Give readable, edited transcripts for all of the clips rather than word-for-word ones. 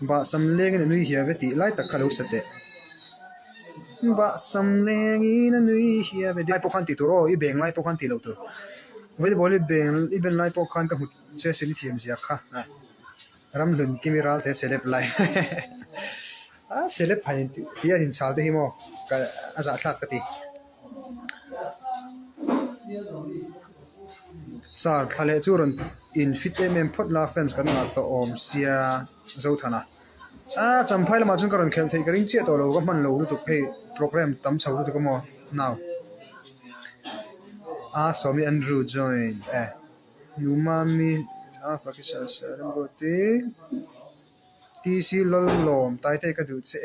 ba sam leng in nui hia veti lai tak khalo sate ba sam leng in nui hia veti lai pokhan ti turo I beng lai pokhan ti lo tu veli boli beng I ben lai pokhan ka hut che seli thiam zia kha ram lun kimiral te selep lai a selep phain ti a hin chal te hi mo ka aza thlak ka ti sar thale churon in fit em phot la fence kan na to om sia zo thana a champhai lama chung karon khel thei karing che to lo ka man lo tu phei program tam chho tu ko mo now a somi Andrew join numami a fakisa saram goti TC lol lom Taitea ka du che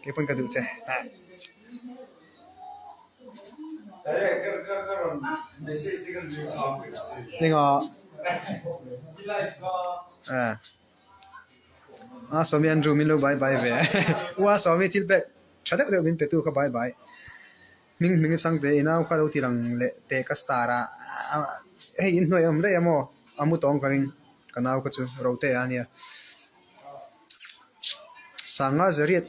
ke pon ka du che Ninga somi Andrew min lo bye bye ve wa somi til back chadak de min petu ka bye bye ming sang de ina ka ro tirang le te ka stara hey in noi am de amo amu tong karing kanaw ka chu ro te ania sanga zariat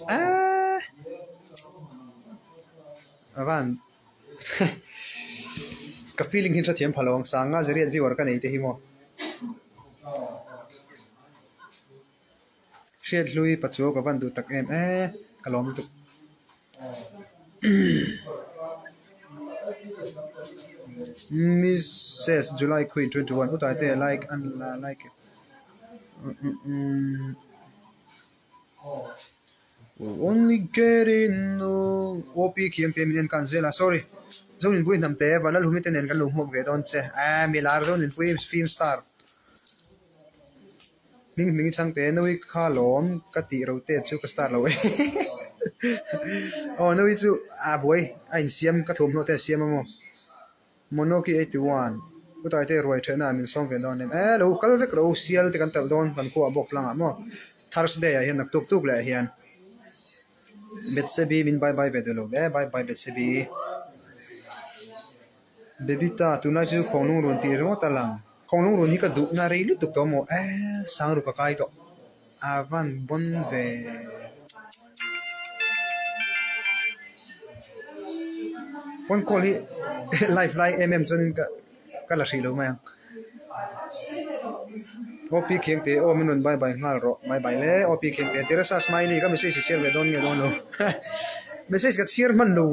avan ka feeling hin thiam phalong sanga zariat vi war ka nei te hi mo shed lui pacho ka van du tak em kalom tu Mrs. July Queen 21 utai te like and like only getting no OP kiam te min cancela sorry zonin buin nam te wala lumi te nen kan lu mok ve don che milar zonin pui film star ming chang te noi kha lom ka ti ro te chu ka star lo oh noi chu boy ai siam ka thum no te siam mo monoki 81 utai te roi thena min song ve don em lo kal vek ro sial te kan tel don kan ko abok langa mo Thursday a hian nak tuk tuk le hian betsebi min bye bye vedelo bye bye betsebi bebita tunai chu khonung ron ti ro talang khonung ron hi ka du na rei lu tuk to mo sang ru ka kai to avan bon ve phone call hi live chonin ka la ri lo ma OP kheng te o minun bye bye ngal ro bye bye le OP kheng te teresa smiley ka message share ve don nge don lo message ka share man lo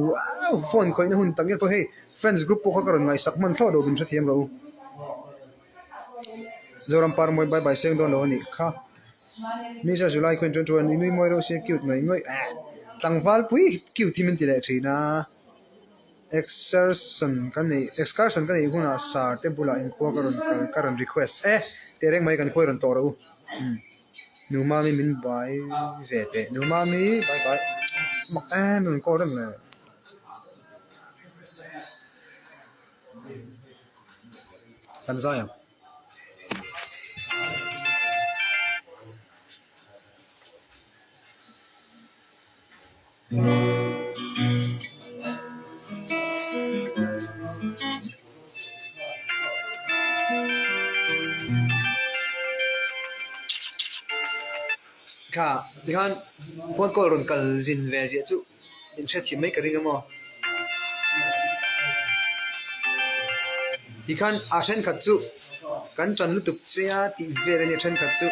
phone ko in hun tangel po hey friends group po ka karon ngai sak man thlo do bin thiam lo zoram par moi bye bye seng don lo ni kha Misa July 2021 inui moi ro se cute ngai ngai tlangwal pui cute thimin ti le thina excursion kan nei huna sar te bula in ko karon request tereng mai kan khoiron to ro numami min bai vete numami bye bye mak min ko ran le kan zaya ka dihan phone call ron kal zin ve je chu in chat hi mai ka ring mo dihan asen khat chu kan chan lu tuk chia ti ve re ne chen khat chu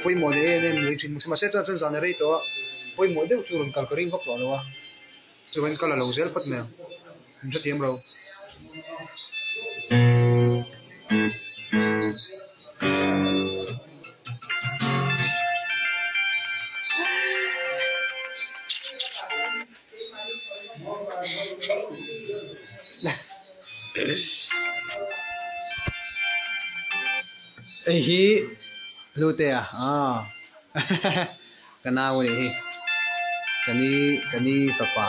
poi mo le ne ni thin ma se to chon zan re to poi mo de chu ron kal ka ring hop to lo wa chu wen kala lo zel pat me in chat hiam ro hi lute kana wo hi kani papa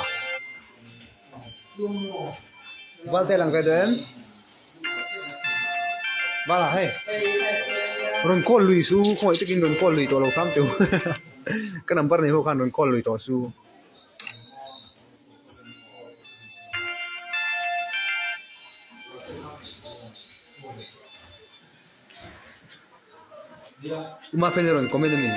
valte lang ka den wala hai ron call lui su khoi takin ron call lui to lo tham tu ka number nei ho khan ron call lui to su uma federon comment mi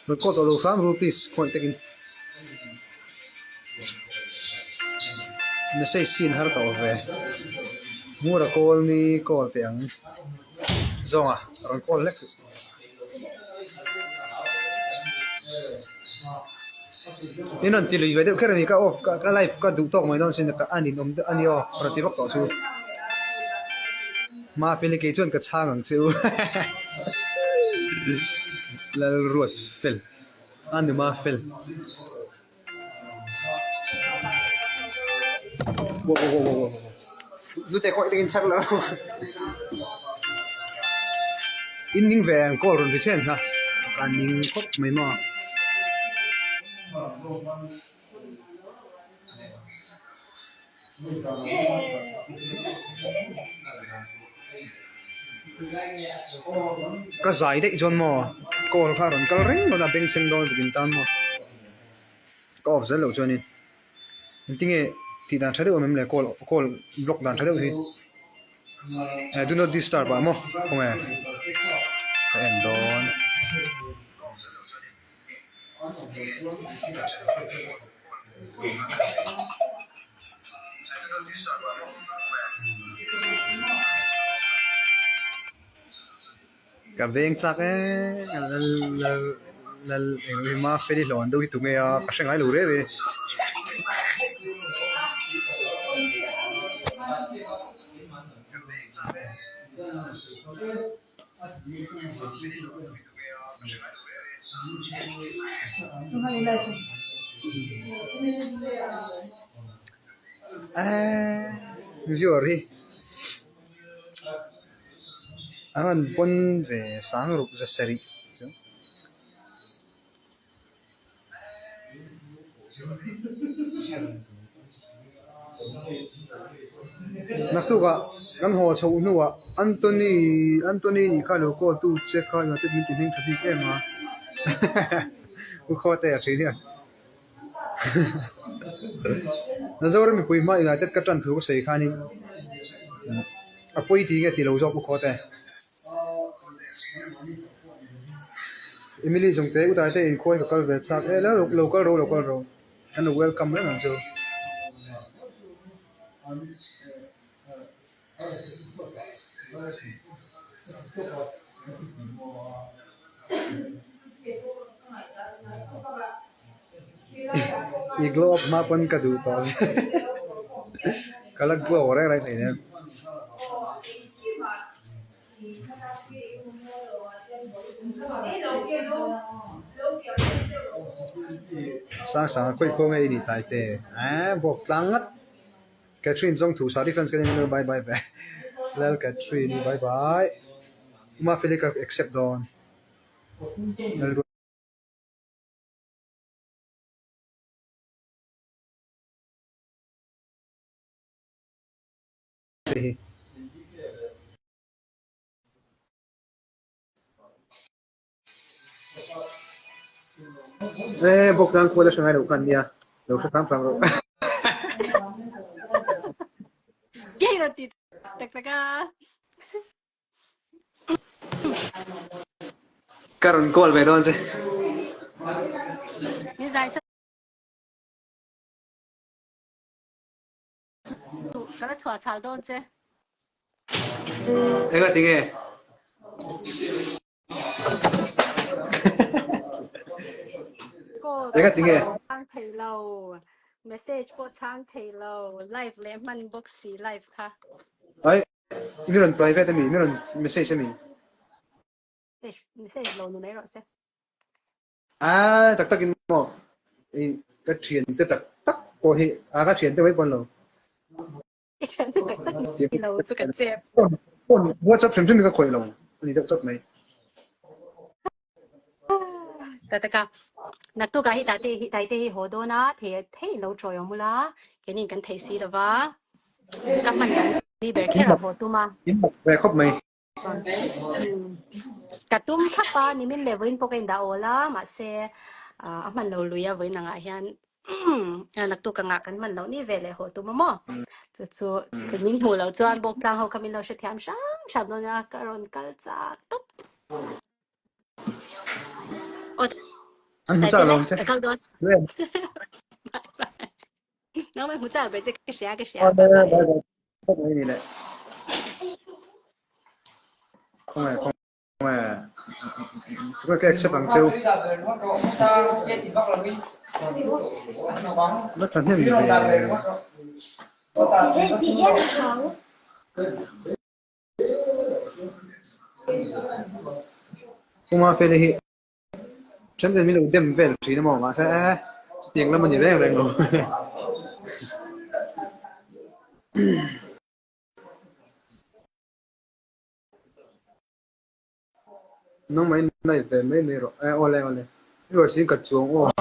rồi có tàu farm rupees point takin nó sẽ xin har tàu về mua ra call ni call tiếng zong à rồi call lex inon tili về được cái này cái off cái live cái đủ tóc mấy non xin cái anh anh yo rồi tiếp tục su mà phê cái chuyện cái trang ang chiu là ruột phil anh mà phil wow dù thế coi tiếng sắc là in những về có rồi thì trên ha anh những khóc mấy mà cái giải đấy cho mà có khá rồi cái ring nó là bên trên đó bên tam mà có rất lâu cho nên tiếng nghe thì đang thấy được mình lại call block đang thấy được thì do not disturb mà không à cái end on cái bên chắc là mà phải đi lòn đâu thì tụi nghe cái sinh ai lù đấy về rồi anh pun về sáng rụp ra seri nãy tu cái hồ châu nua Anthony ni cái lô cô tu check cái người mình tìm thấy cái mà cô tay chỉ đi nó giờ mình quay mai lại tất cả trận thua sẽ khai nên à quay thì cái lâu rồi cô tay Emily dùng thế utai thế in khôi cái về chắc là local rồi anh welcome đấy mà chưa iglo of mapan ka du to kalag glow right này nè sáng khôi khô ngay đi Taitea bọc lăng ngắt Catherine trong thủ sa defense cái này bye bye bye lel Catherine bye bye mà Philip accept don bọc lăng khôi là sang ngày đầu cần nha đầu sẽ khám phá rồi cái rồi thì tất cả Karon call về đâu chứ như vậy cái là chua chảo đâu chứ em có tiếng nghe em có tiếng nghe trang thấy lâu message bộ trang thấy lâu live lên mình book xí liveค่ะ ấy mi run private mi run message mi message lâu nữa rồi chứ tắc tắc in mo cái chuyện tắc có hệ cái chuyện tới với con lâu cái chuyện tắc tắc lâu chứ cái gì con WhatsApp xem xem mi có khỏe lâu anh đọc tắc này tất cả nãy tôi cái Taitea hồ đồ na thì thấy lâu rồi ông là cái này cần thấy xí rồi vả các bạn đi về kia là hồ đồ mà về khóc mày katum thapa ni min levoin po kain da ola ma se man lo luya với nàng hian nak tu ka nga kan man lo ni vele ho tu mo chu chu kan min hu lo chuan bok tang ho kamin lo she thiam sham no na karon kal cha tup o anh tai muốn te sao le lòng chứ kal don Đúng nó mai hu cha be che cái rồi, bye bye bye bye. Không có gì này. Không phải. Cái accept bằng chiêu. Nó thật nhiều về. Không mà phải đi. Chân chân mình được đem về chỉ nó mà sẽ tiền lắm mình gì đấy rồi. Nó mấy này về mấy rồi. Ole. Rồi xin cắt chuông ô.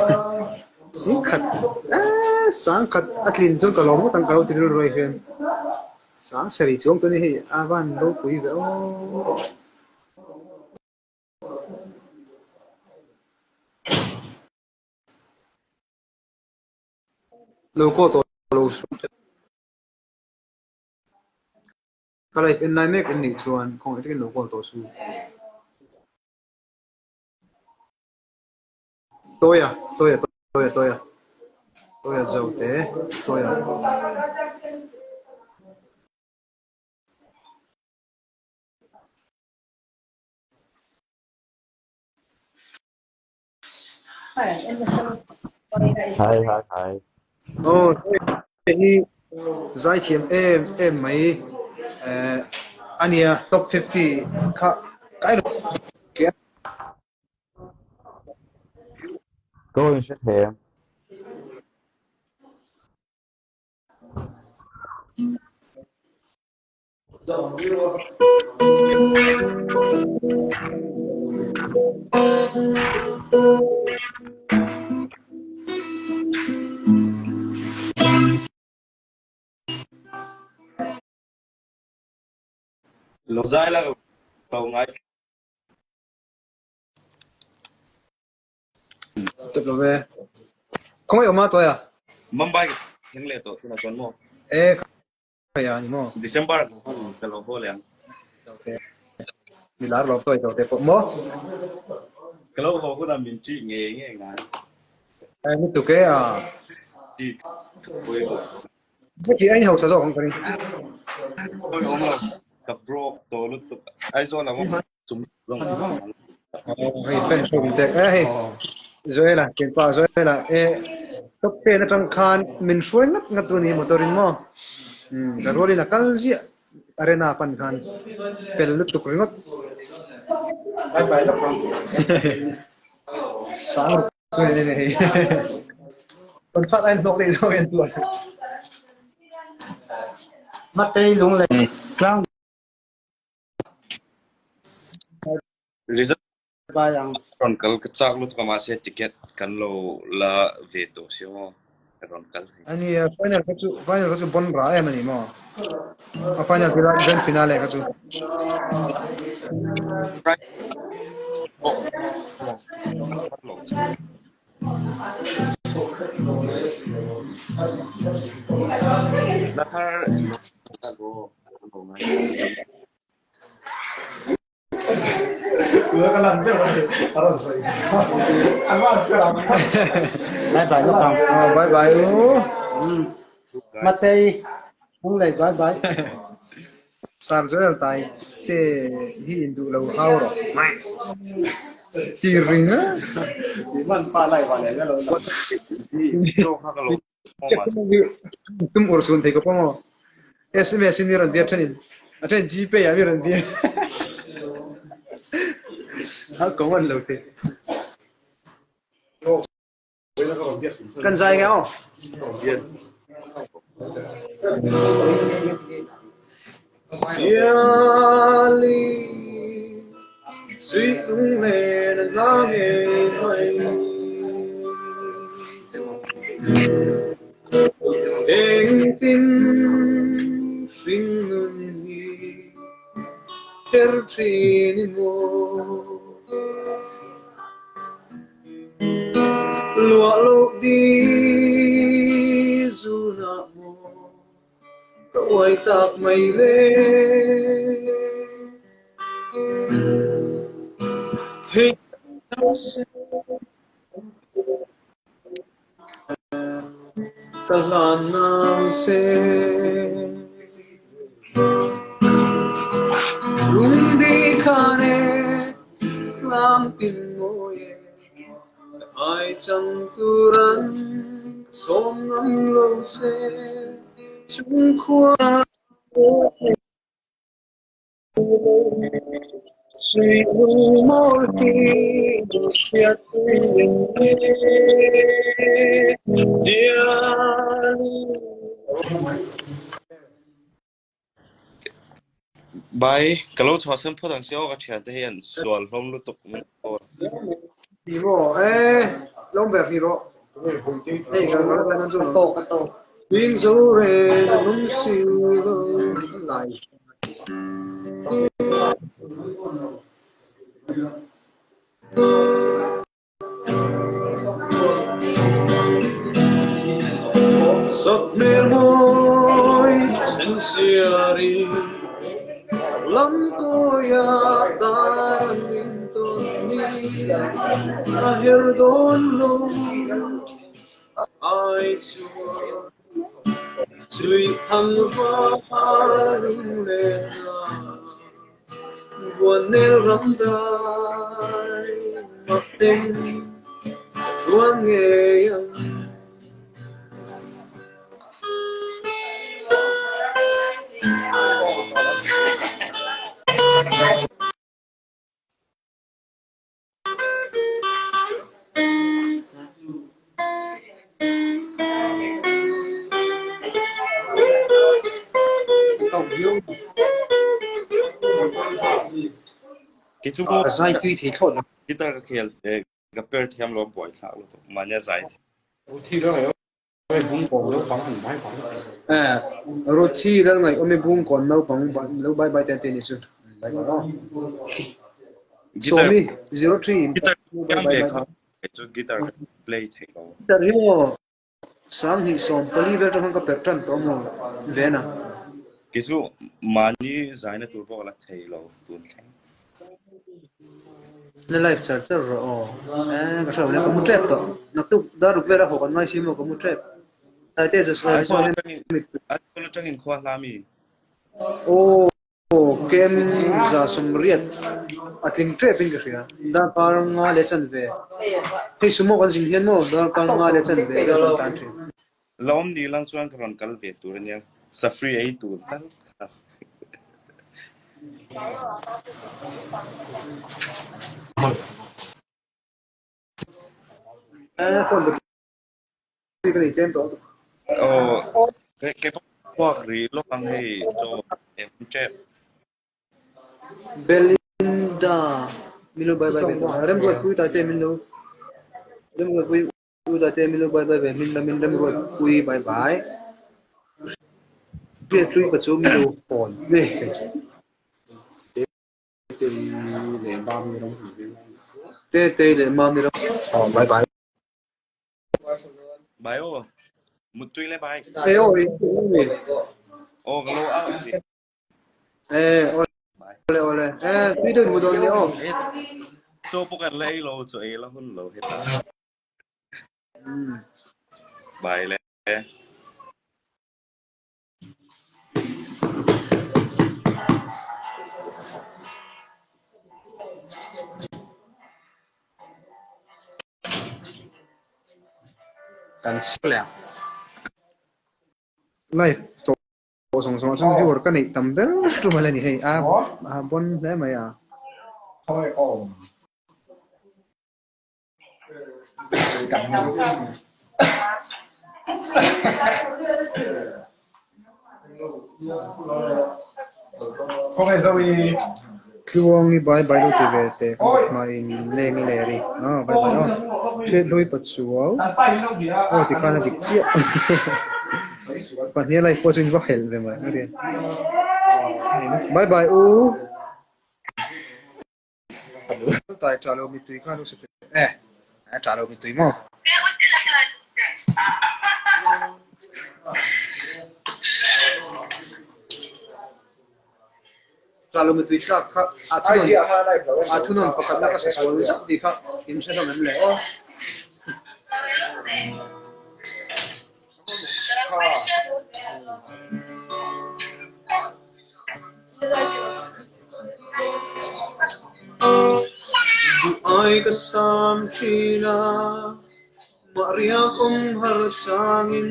Xin cắt. Sáng cắt atlin chuông cả lồng tăng cả lồng tiền rồi hen. Sáng seri chuông tôi này avan đâu quý vậy ô. Lâu cô tôi lâu xuống. Cái này in này mấy cái này chuan không phải cái lâu cô tôi xuống. Tôi giàu thế tôi Hi. ô tôi giải thiểm em mấy anh à top 50 cái đó kia Go and shit here. Lo zai la cầu ngay tập lo về không ai ở mà tôi à Mumbai hiện lệ tổ là con mò cái à nhưng mà December cái lo hồ liền đi lá lọp tôi giàu thế cũng mò cái lo hồ cũng là mình chỉ nghe nghe ngài em tụi cái à chỉ quên cái gì anh học sao không phải quên ông mà gặp bro tổ lúc tụi ai cho là mong chúng long hay fan show đi thế rồi là kiện pa rồi là top ten nó trong khan mình suy ngắt ngắt tụi này motorin mo cái rồi là cái gì arena pan khan pel lúc tụi ngắt bye lúc không sáng rồi này con phát anh nộp đi rồi anh tuột mắt tây luôn là clown result ba yang còn cái chắc lúc mà sẽ ticket kan lo là về tổ siêu còn cái anh final cái chú bon ra em anh mo final grand finale cái chú Lahar Gue kan lancar harus sih. Lancar bye bye lúc không Oh, bye bye. mắt tây không lại bye bye Sarjoel tai te hindu lau hao rồi. Mai. Tiring á. thì mình pha lại vào này cái rồi Tum ursun thấy có phong. SMS ni ran dia chanin. Achen GP ya vi ran dia. Ha có một lâu thế. Cần dài nghe không? yes Yali sweet man and long way Eng tin sinh ni ter trini mo lụa lục đi dù dạ mo quay tạc mây lên thì ta lan nam se rung đi khane lam tin môi ai chẳng turan som ngắm lâu se chúng khoa suy mơ khi siết bài cái lúc cho xem phốt thằng xíu cái chuyện thế hiện xuân phong lúc tục mình đi bộ lông vẹt đi bộ hey cái nó dùng cắt tổ pin dấu rê nung siêu lại sắp mê môi xinh xìa lắm tôi ta nhìn tôi đi akhir don lo ai chúa chui thăng hoa lên buồn nêu rắm đai mặc tình chúa nghề cái chú bố giải tuy thì thôi cái ta cái cái bề thêm lo bồi thảo lo mà nhà giải thì đó là cái vùng cổ nó bằng hình máy bằng rồi thi đó này ôm bung còn lâu bằng lâu bye bye tên tên chứ bye bye đó Somi 03 guitar bye yang bye về bye không chú guitar play thế lo guitar yo sang hi som pali ve trong cái pattern to mo ve na cái chú mà như giải nó tụi bố là thế lo tụi thế na life charger ro cái sao này có một trap to nó tu da ruk ve ra ho kan mai sim có một trap Taitea ai so cho trong in khoa làm gì ô kem za sumriat atling traping ka ria da par nga le chan ve hey sumo kan jing hian mo da par nga le chan ve da tan thin lom đi lang chuan karon kal ve tur nia safri ai tur tal phone được cái này xem to cái bác rí lúc ăn hay cho em chép Belinda Milo bye bye bye rem gọi pui Taitea Milo rem gọi pui Taitea Milo bye bye Minda rem gọi pui bye bye Phía tui ka chu Milo phone ve để ba mươi đồng te le ma mi bye bye bài ô một tuy lấy bài ê ôi ô cái lô áo gì ê ole tui đừng một đôi nữa số bốc ăn lấy lô cho ấy là hơn lô hết ta bài lẽ càng lẹ life to song song chung viewer cái này tầm bé chung mà lên thì hay bon thế mày thôi ổn không phải sao đi Kluang ni bye bye lo ti ve te ma in leng le ri bye bye che loi pat suau ti kana dik chia pat ni lai po chin va hel ve mai bye bye tại trả lời bị tùy cả lúc sẽ trả lời bị tùy mà trả lời bị tùy cả à thu non pakat na kasi sol sa di ka im sa naman le ai kasam china Maria kong hartsangin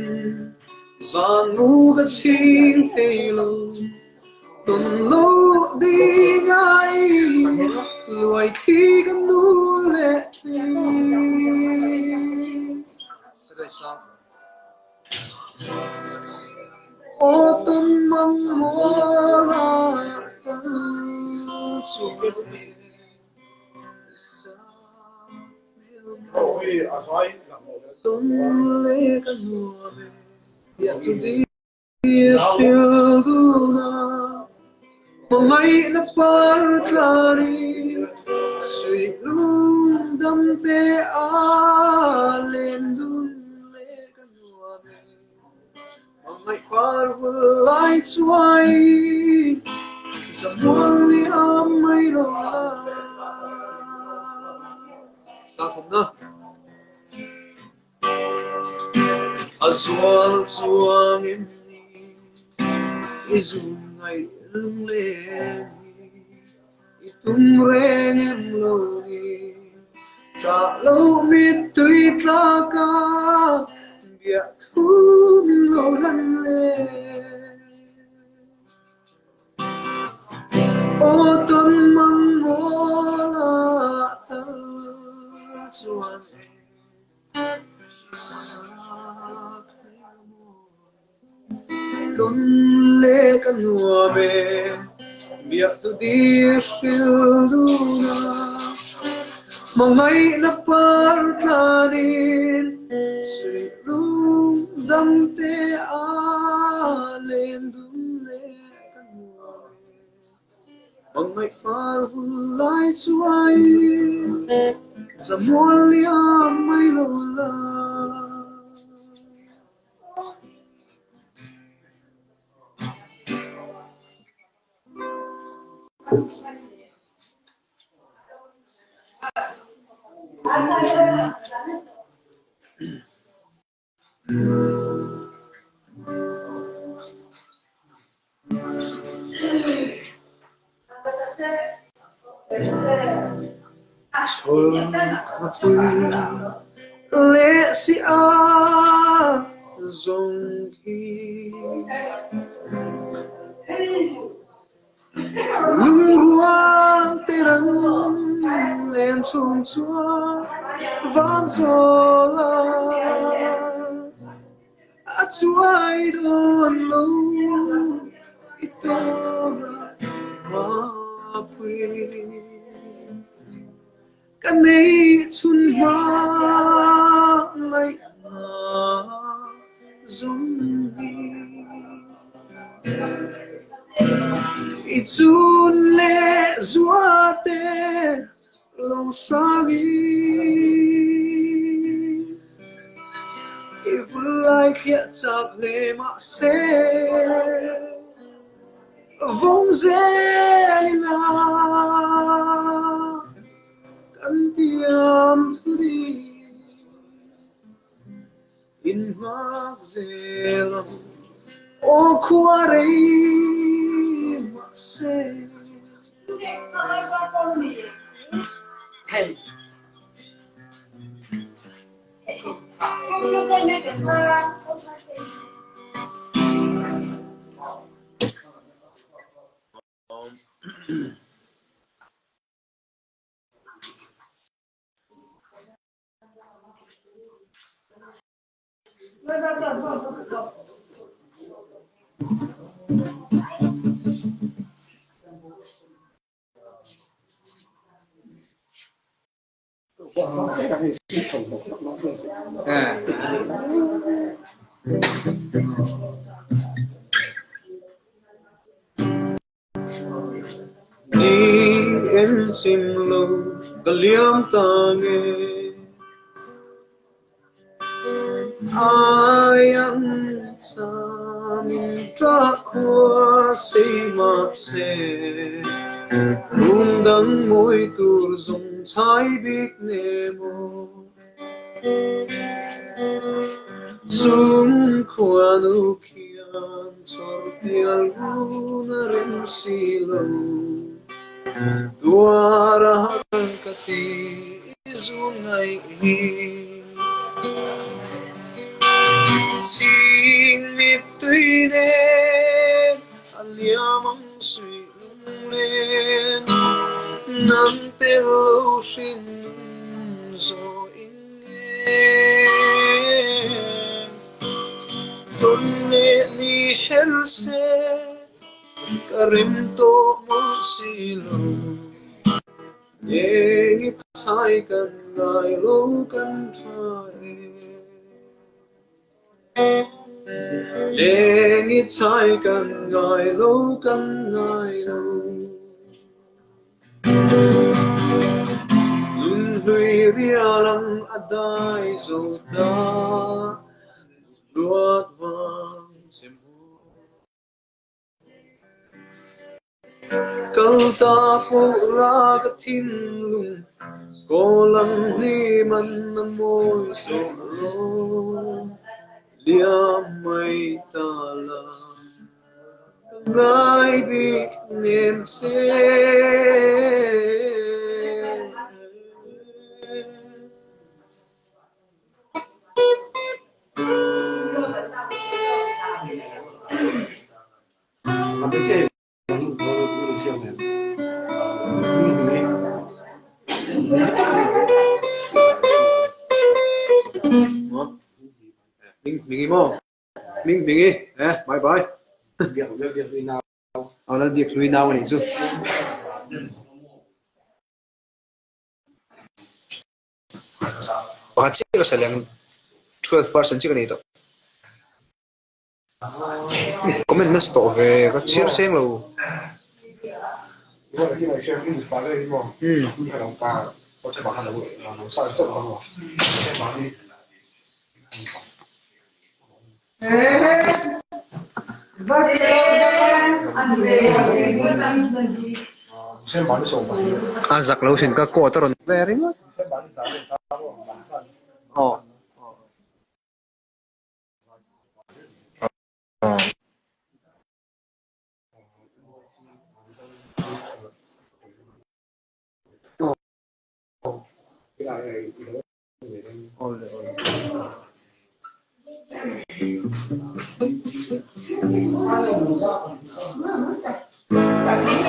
Zanu gatsing telo Tunlo di ngay Luay thi ganu le O tun mang mola Tun le ganu le Ya tu di Shilduna Mamay na partari Sweet lung damte alendun le kanuabe Mamay parvulay tuway Sa muli amay lola Safam na Aswal tuwangin Izungay lunglen Itumreng em loni Trả lâu mít tùy ta ca Bịa thu mình lâu lăn lên Ô tuần măng mô la tân chuan Tuần lê căn hùa bê Bịa tu đi phil đuna Mamay na partlarin Sweet room damte alen dumle kanwa Mamay parvulay tuway Sa molya may lola Lệ si a dòng khi lung ruang terang lên chung chúa van zola a chuai don lo ito ma pui kanei chun ma mai na zumbi Itun le zuate lo sagi If like yet up le ma se Vong zelina Kantiam tudi In magzelam O kuarei say hey Ni rim chim lo kaliam tange ayam samin tra khua sei mak se dang môi tur dùng trái biết nemo Sun kuanu kian sorfial gunarum silo Duara kati izungai Ting mitui ne aliamang sui len Nam telo shin zo Tunne ni herse karim to musilo Yengi tai kan ngai lo kan trai Yengi tai kan ngai lo kan ngai lo Dun hui ria lang adai zo da Luat vang semu Kalta pu la ka thin lung Ko lang ni man na môi so lo Liam mai ta la Ngai bi niệm se Mingi mo mingi bye bye việc đi nào là việc đi nào này chứ và chỉ có sản lượng 12% chỉ cái này thôi comment mất tổ về các chiếc xe luôn giặc lâu xin các cô tao về đấy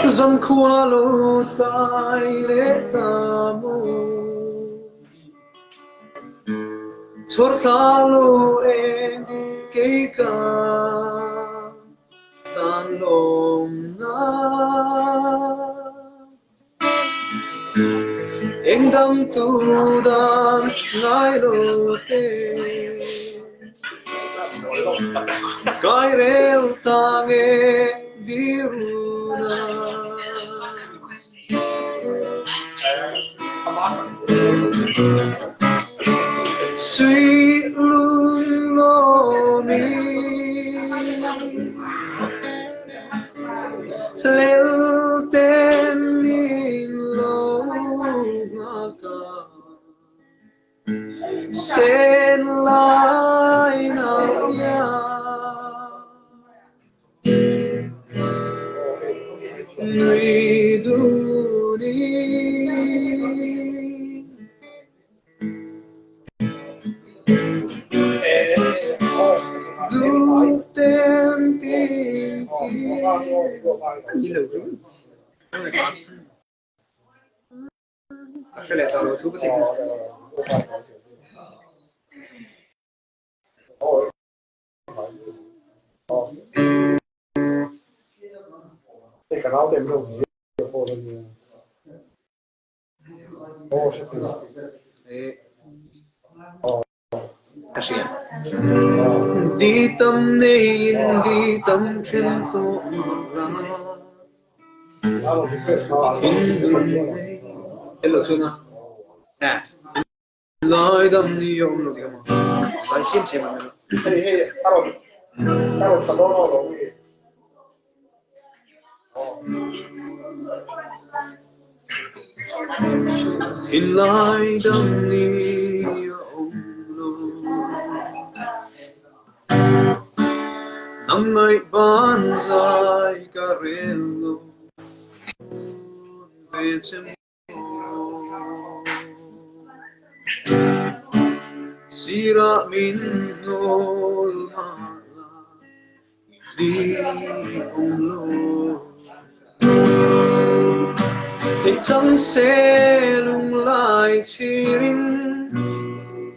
dân khua lô tai lễ ta mô chốt tha lô em cây ca tan lồng na em đâm tu đan ngai lô tê cái rêu ta nghe đi runa suy lung lo mi lel ten min lo ngaka sen lai na ya Nui du tên tình cái này tao nói thú cái cái canal tem não assim đi tâm nên đi tâm trên tổ hello tuna nè lời đâm đi ông rồi kìa mà sai xem mà hey tao sao đó rồi in lời đâm đi ông nắng ngày ban dài cà relo về xem sira min nol mala di ông lo thì chẳng sẽ lung lại chirin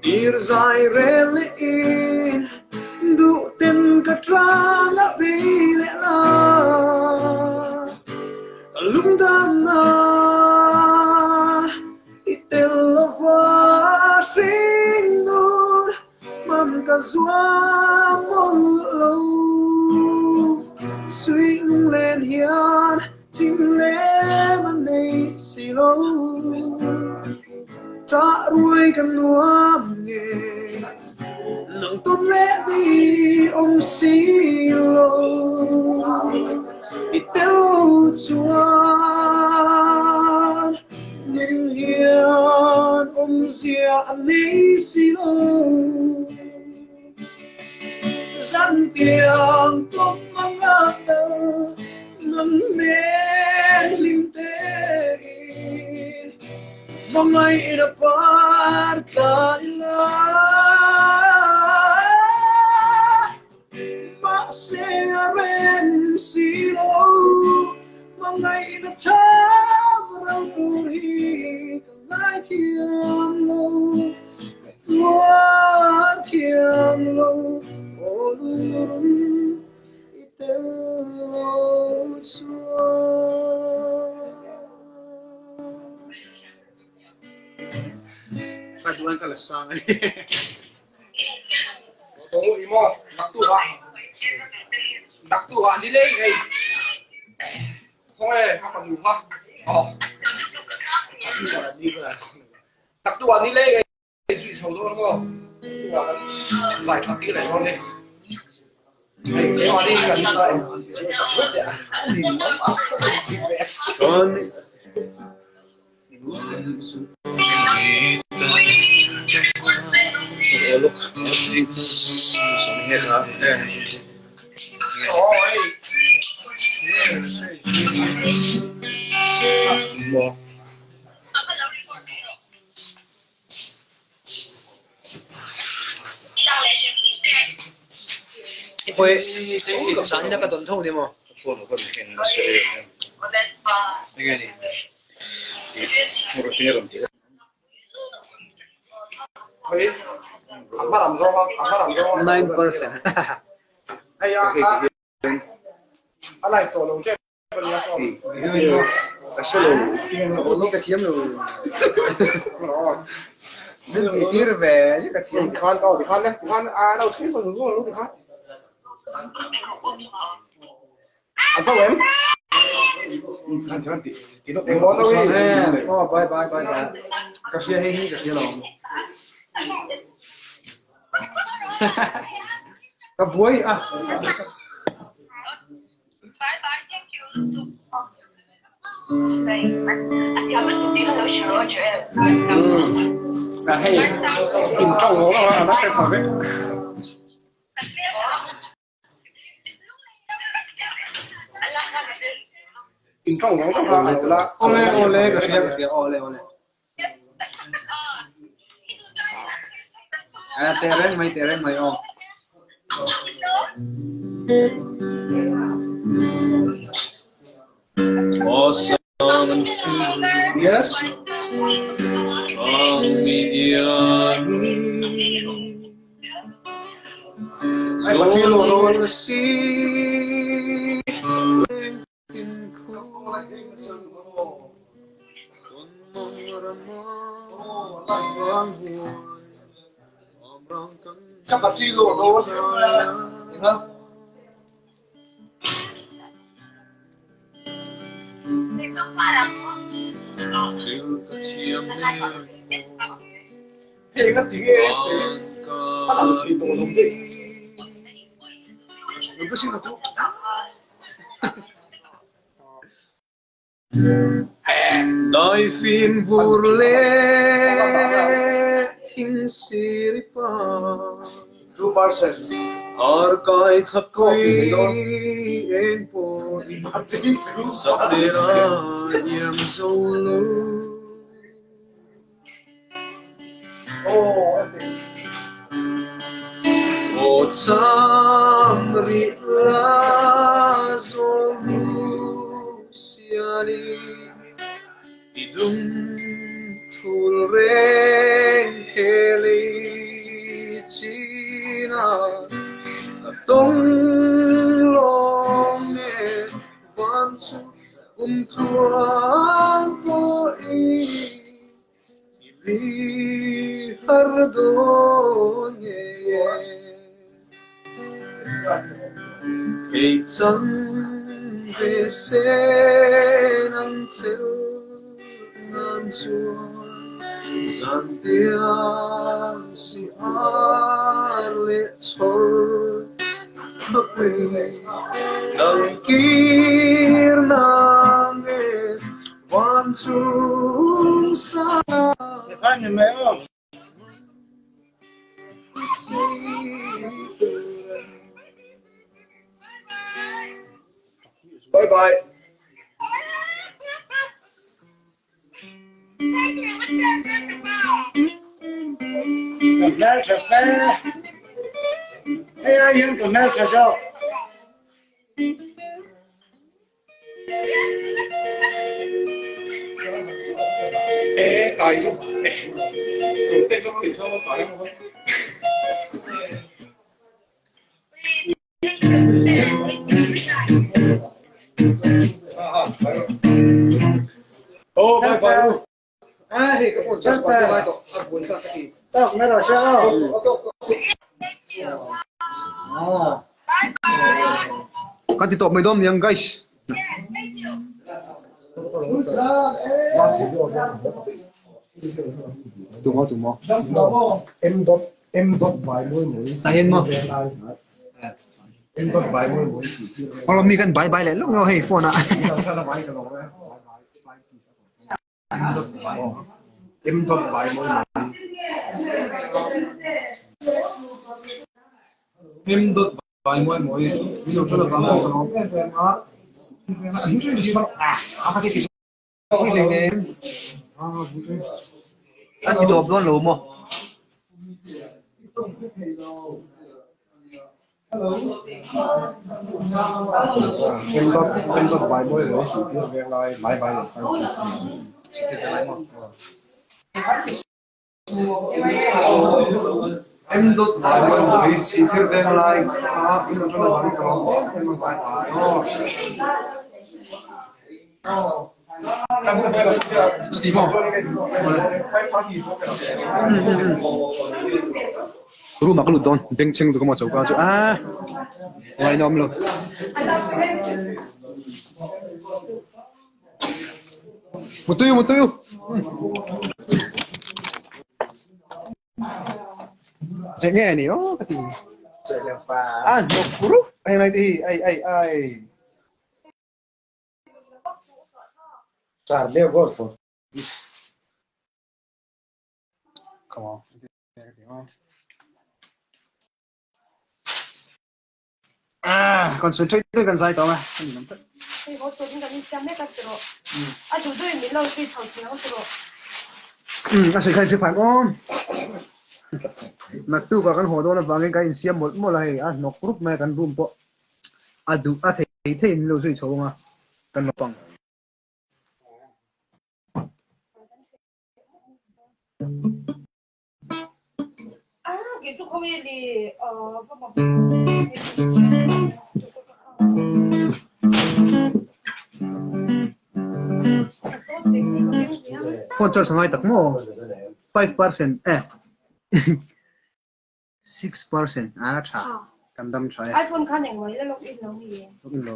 ir dài relin du tên cả trăng đã bị lẽ la lung đam na itel va sinh nur man cả zua mol lâu suy lên hiền chính lẽ man đây xì lâu trả ruồi cần nuông nghề nắng tốt lẽ đi ông xí lâu ít tiêu chuan nhưng hiền ông dìa anh ấy xí lâu gian tiếng tốt mang ngã tơ nắng mê lim tê mong ai đã par kala ma se rem silo mong ai đã thao rau tu hi mai thiam lâu qua thiam lâu ô lung itel lâu Tuhan ka lasang Tunggu Imo, nak tu ha delay ngay. Thôi, ha phần ha. Nak tu ha delay ngay. Suy sầu đó đúng không? Giải thoát tí này thôi đi. Nếu mà đi gần như vậy, chưa sẵn hết đấy. con look some here more poi sáng ka tuần thâu đi mà phone ko ni ken se nghe đi một tiếng rồi Ôi, anh bắt làm sao không? Anh bắt làm sao không? 9%. Hay à, anh này sổ lồng trên bên nhà sổ. Cái số lượng, cái thiếm rồi. Đừng nghĩ đi về chứ cái thiếm. Khoan đâu, thì khoan đấy, khoan à đâu xíu rồi đúng rồi, khoan. À sao em? Tí nó bố đâu đi. Bye bye bye bye. Cái xe hay cái xe lòng. Cái buổi à. À hay, tìm trong ngố là nó sẽ khỏi biết. Tìm trong ngố là ole cái xe ole. À tereng mai oh. Awesome and yes. Ai bắt chi lô lô si. Chắc bắt chi lô lô đúng không? Hey, cái tiếng ấy, bắt đầu phi đồ đúng đi. Đừng có xin được. Dai phim vur le thinh siripa Two percent. ar kai thapui en po sapera yam zolu Oh, okay. o tsam ri la zolu siali idum thul re heli china tông long nghe van chu tuan po vi har do nghe cây trắng về sen nắng chiều ngàn chuông gian tiếng si ar lệ chor happy dang kir nange wan chung sa Anh mẹ ơi. Bye bye. Cà phê. Ê, ai yên tụi mẹ cà sao? Ê, tại sao? Ê, tại sao thì sao tại không? Oh, bye bye. Ah, hey, cái phone just qua đây to, áp buồn cả cái. Tao mẹ rồi sao? Cái thì top mấy đom nhang guys. Tụi mò. Em dot bài mỗi. Sa hen mo. Em dot bài mỗi. Kalau mi kan bye lại lúc nào hey phone à. Em dot bài mỗi. Em dot bài mỗi. Ví dụ cho là tao nó xin cho đi À, apa cái cái gì nè. Anh đi top luôn lùm mo. em dot bài mỗi rồi chỉ biết về lại bài bài em dot bài mỗi chỉ biết về lại ví dụ cho là tao nó em bài bài Đi mo. Rumah kalau don, dengceng tu kau mau coba tu. Ah, ngoài nom luôn. Một tiêu. Nghe này, cái gì? Ah, một group. Hay này thì, ai. Charlie Golfo. Come on. À, concentrate tôi cần sai tao mà. Thì có tôi cũng cần xem mấy cái rồi. À, chúng tôi mình lâu suy chầu tiếng rồi. À, suy khai suy phản ôm. Nãy tu cái hồ đó là vàng cái xem một là à, nó group mà cần room bộ. À, đủ à thấy lâu suy chầu mà. Cần nó bằng. À, cái chỗ không biết đi phone cho sang ai tắc mo 5% 6% à cha cầm đâm trái iPhone khá nhanh mới là lúc ít lâu gì lo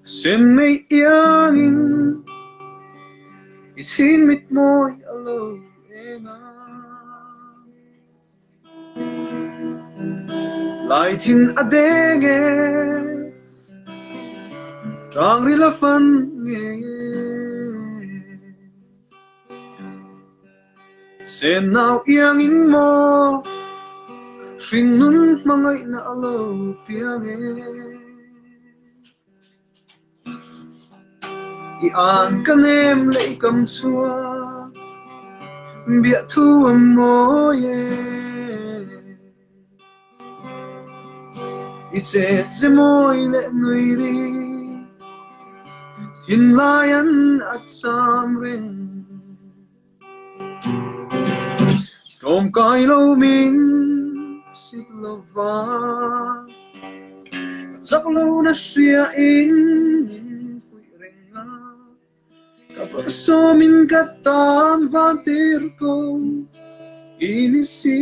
Sen mây yang in xin mít môi alo em lại tin adenge trang ri la fan nghe sen nào yang in mo Sinh nun mangai na alo piang I an kanem lei kam chua bia thu mo ye I che che moi le nui ri hin lion at sam ring Tom kai lo min sit lo va chắc lâu na xia in phui reng na kapag so min katan van ter ko inisi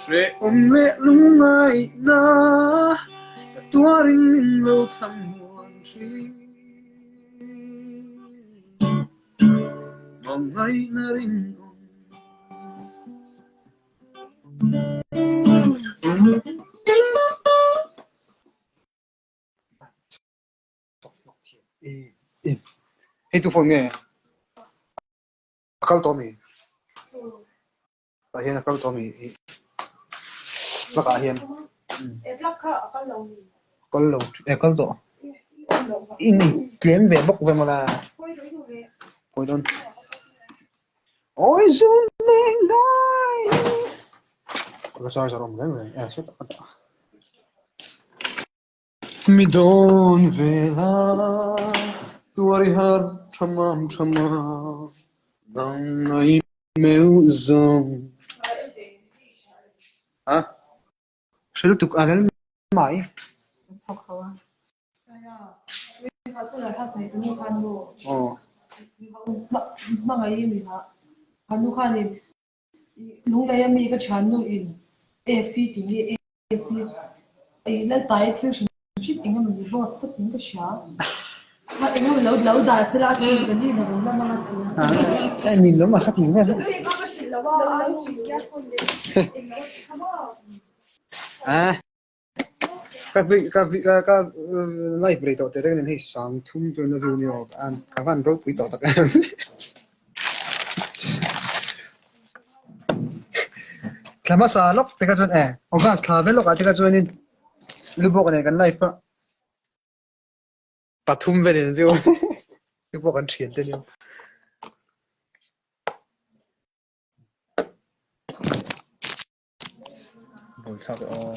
se le lungai na tuaring min lo tham muan chi mong ngay na rin Hey tu phone nghe akal to mi hiền akal to mi laka hiền akal to in claim về bốc về mà là coi đơn ôi zoom lên đây có sao sao rồi đấy suốt mi don về la tuari har chamam chamam dang nai meu zong hả sẽ được ăn mãi ồ mà ngày mình hả hắn lúc này lúc này mình cái chuyện nó in phi tiếng cái si lên tay theo ship anh em mình vô sức tiếng cái sao mà anh em lâu đã sẽ ra cái gì đó mà anh nhìn nó mà khát tiếng vậy à các live vậy đó, thế nên hay sáng thum cho nó vui nhiều, anh các bạn rất vui đó tất cả. Làm mà sao lúc thế cái chuyện ông cái sao vậy lúc thế cái chuyện này, lúc bữa này cái live á, bắt thum về đấy rồi, lúc bữa cái chuyện đấy rồi. Buổi sao vậy?